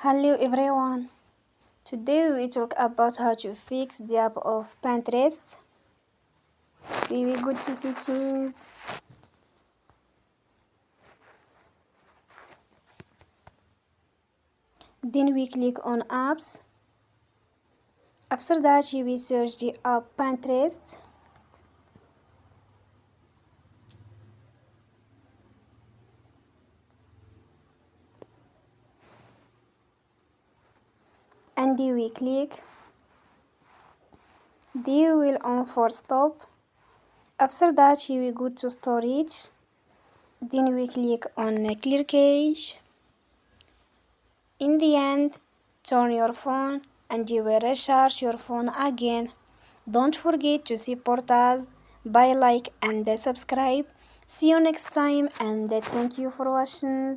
Hello everyone. Today we talk about how to fix the app of Pinterest. We will go to settings. Then we click on apps. After that you will search the app Pinterest. And you will click. Then you will on for stop. After that you will go to storage. Then we click on clear cache. In the end, turn your phone and you will recharge your phone again. Don't forget to support us by like and subscribe. See you next time and thank you for watching.